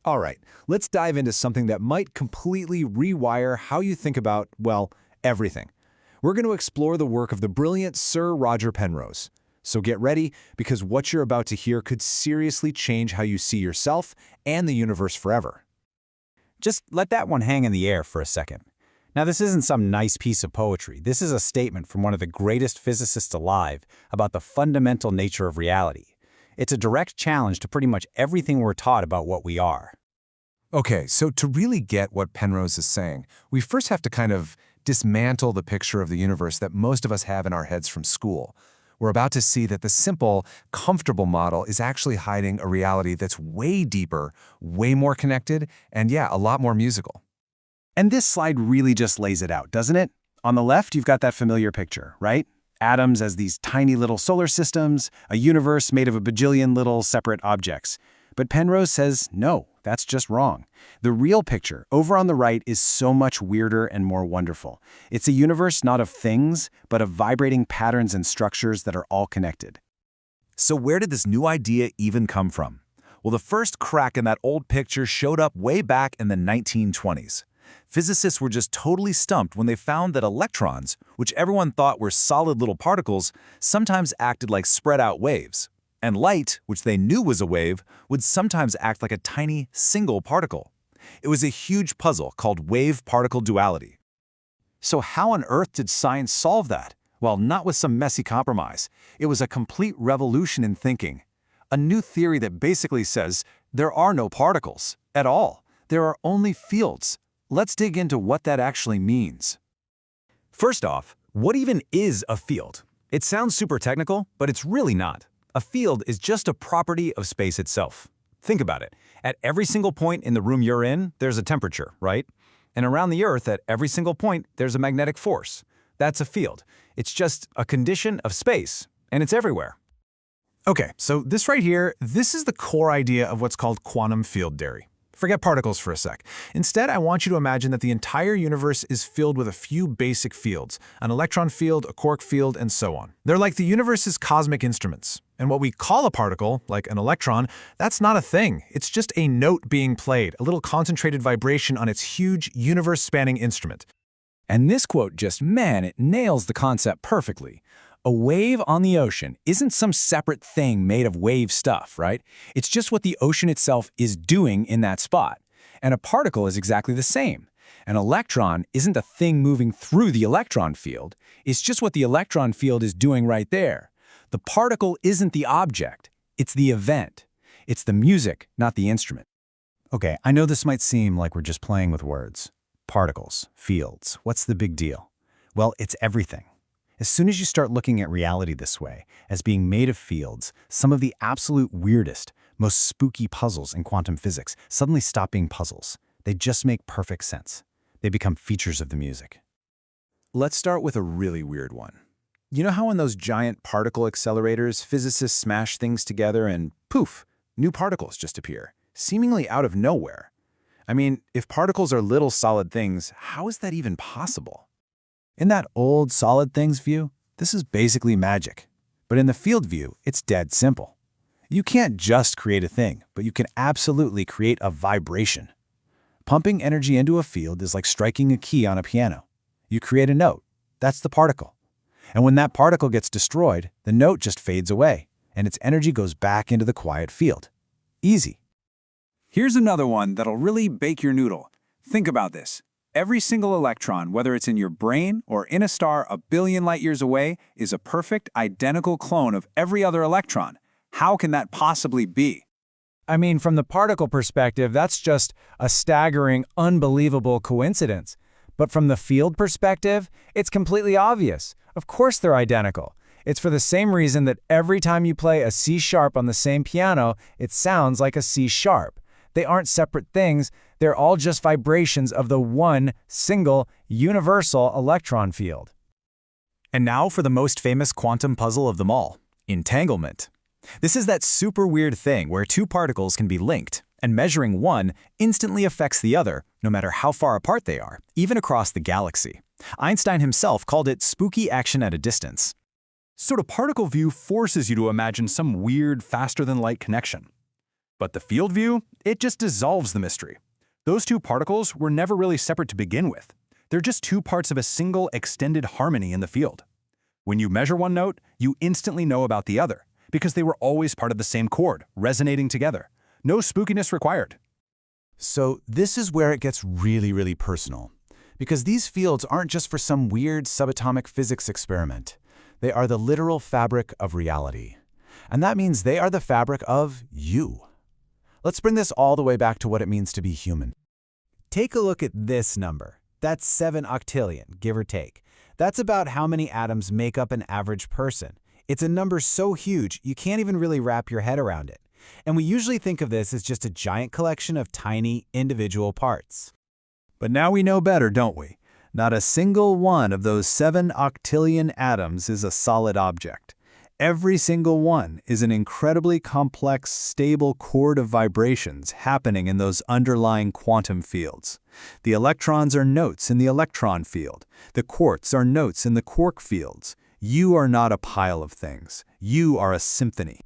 All right, let's dive into something that might completely rewire how you think about, well, everything. We're going to explore the work of the brilliant Sir Roger Penrose. So get ready, because what you're about to hear could seriously change how you see yourself and the universe forever. Just let that one hang in the air for a second. Now, this isn't some nice piece of poetry. This is a statement from one of the greatest physicists alive about the fundamental nature of reality. It's a direct challenge to pretty much everything we're taught about what we are. Okay, so to really get what Penrose is saying, we first have to kind of dismantle the picture of the universe that most of us have in our heads from school. We're about to see that the simple, comfortable model is actually hiding a reality that's way deeper, way more connected, and yeah, a lot more musical. And this slide really just lays it out, doesn't it? On the left, you've got that familiar picture, right? Atoms as these tiny little solar systems, a universe made of a bajillion little separate objects. But Penrose says, no, that's just wrong. The real picture, over on the right, is so much weirder and more wonderful. It's a universe not of things, but of vibrating patterns and structures that are all connected. So where did this new idea even come from? Well, the first crack in that old picture showed up way back in the 1920s. Physicists were just totally stumped when they found that electrons, which everyone thought were solid little particles, sometimes acted like spread-out waves. And light, which they knew was a wave, would sometimes act like a tiny, single particle. It was a huge puzzle called wave-particle duality. So how on earth did science solve that? Well, not with some messy compromise. It was a complete revolution in thinking. A new theory that basically says there are no particles at all. There are only fields. Let's dig into what that actually means. First off, what even is a field? It sounds super technical, but it's really not. A field is just a property of space itself. Think about it. At every single point in the room you're in, there's a temperature, right? And around the Earth, at every single point, there's a magnetic force. That's a field. It's just a condition of space, and it's everywhere. Okay, so this right here, this is the core idea of what's called quantum field theory. Forget particles for a sec. Instead, I want you to imagine that the entire universe is filled with a few basic fields, an electron field, a quark field, and so on. They're like the universe's cosmic instruments. And what we call a particle, like an electron, that's not a thing. It's just a note being played, a little concentrated vibration on its huge, universe-spanning instrument. And this quote just, man, it nails the concept perfectly. A wave on the ocean isn't some separate thing made of wave stuff, right? It's just what the ocean itself is doing in that spot. And a particle is exactly the same. An electron isn't a thing moving through the electron field. It's just what the electron field is doing right there. The particle isn't the object. It's the event. It's the music, not the instrument. Okay, I know this might seem like we're just playing with words. Particles, fields, what's the big deal? Well, it's everything. As soon as you start looking at reality this way, as being made of fields, some of the absolute weirdest, most spooky puzzles in quantum physics suddenly stop being puzzles. They just make perfect sense. They become features of the music. Let's start with a really weird one. You know how in those giant particle accelerators, physicists smash things together and poof, new particles just appear, seemingly out of nowhere? I mean, if particles are little solid things, how is that even possible? In that old solid things view, this is basically magic. But in the field view, it's dead simple. You can't just create a thing, but you can absolutely create a vibration. Pumping energy into a field is like striking a key on a piano. You create a note. That's the particle. And when that particle gets destroyed, the note just fades away, and its energy goes back into the quiet field. Easy. Here's another one that'll really bake your noodle. Think about this. Every single electron, whether it's in your brain or in a star a billion light years away, is a perfect, identical clone of every other electron. How can that possibly be? I mean, from the particle perspective, that's just a staggering, unbelievable coincidence. But from the field perspective, it's completely obvious. Of course they're identical. It's for the same reason that every time you play a C sharp on the same piano, it sounds like a C sharp. They aren't separate things. They're all just vibrations of the one, single, universal electron field. And now for the most famous quantum puzzle of them all, entanglement. This is that super weird thing where two particles can be linked, and measuring one instantly affects the other, no matter how far apart they are, even across the galaxy. Einstein himself called it spooky action at a distance. So the particle view forces you to imagine some weird, faster-than-light connection. But the field view, it just dissolves the mystery. Those two particles were never really separate to begin with. They're just two parts of a single extended harmony in the field. When you measure one note, you instantly know about the other, because they were always part of the same chord, resonating together. No spookiness required. So this is where it gets really, really personal. Because these fields aren't just for some weird subatomic physics experiment. They are the literal fabric of reality. And that means they are the fabric of you. Let's bring this all the way back to what it means to be human. Take a look at this number. That's 7 octillion, give or take. That's about how many atoms make up an average person. It's a number so huge, you can't even really wrap your head around it. And we usually think of this as just a giant collection of tiny, individual parts. But now we know better, don't we? Not a single one of those 7 octillion atoms is a solid object. Every single one is an incredibly complex, stable chord of vibrations happening in those underlying quantum fields. The electrons are notes in the electron field. The quarks are notes in the quark fields. You are not a pile of things. You are a symphony.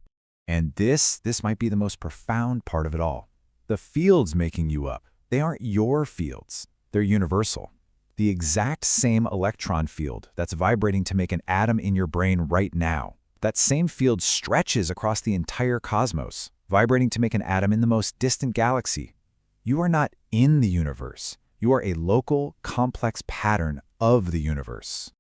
And this might be the most profound part of it all. The fields making you up, they aren't your fields. They're universal. The exact same electron field that's vibrating to make an atom in your brain right now. That same field stretches across the entire cosmos, vibrating to make an atom in the most distant galaxy. You are not in the universe. You are a local, complex pattern of the universe.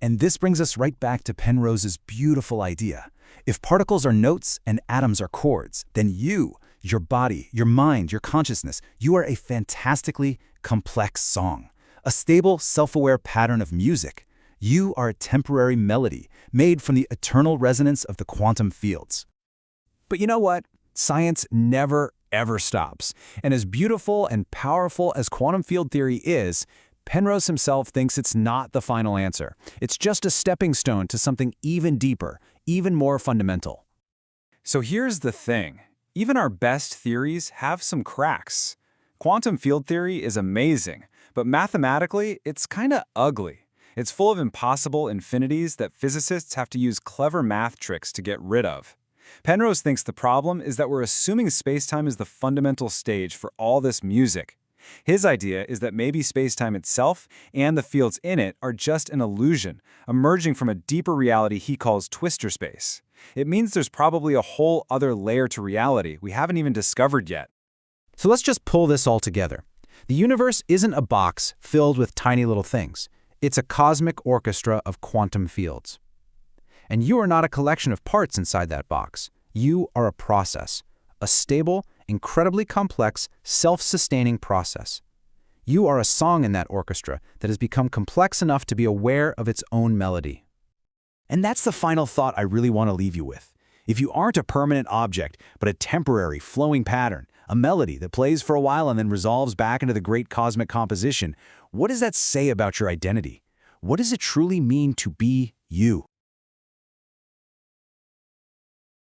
And this brings us right back to Penrose's beautiful idea. If particles are notes and atoms are chords, then you, your body, your mind, your consciousness, you are a fantastically complex song, a stable, self-aware pattern of music. You are a temporary melody made from the eternal resonance of the quantum fields. But you know what? Science never, ever stops. And as beautiful and powerful as quantum field theory is, Penrose himself thinks it's not the final answer. It's just a stepping stone to something even deeper, even more fundamental. So here's the thing. Even our best theories have some cracks. Quantum field theory is amazing, but mathematically, it's kind of ugly. It's full of impossible infinities that physicists have to use clever math tricks to get rid of. Penrose thinks the problem is that we're assuming spacetime is the fundamental stage for all this music. His idea is that maybe spacetime itself and the fields in it are just an illusion, emerging from a deeper reality he calls twistor space. It means there's probably a whole other layer to reality we haven't even discovered yet. So let's just pull this all together. The universe isn't a box filled with tiny little things. It's a cosmic orchestra of quantum fields. And you are not a collection of parts inside that box. You are a process, a stable, incredibly complex, self-sustaining process. You are a song in that orchestra that has become complex enough to be aware of its own melody. And that's the final thought I really want to leave you with. If you aren't a permanent object, but a temporary, flowing pattern, a melody that plays for a while and then resolves back into the great cosmic composition, what does that say about your identity? What does it truly mean to be you?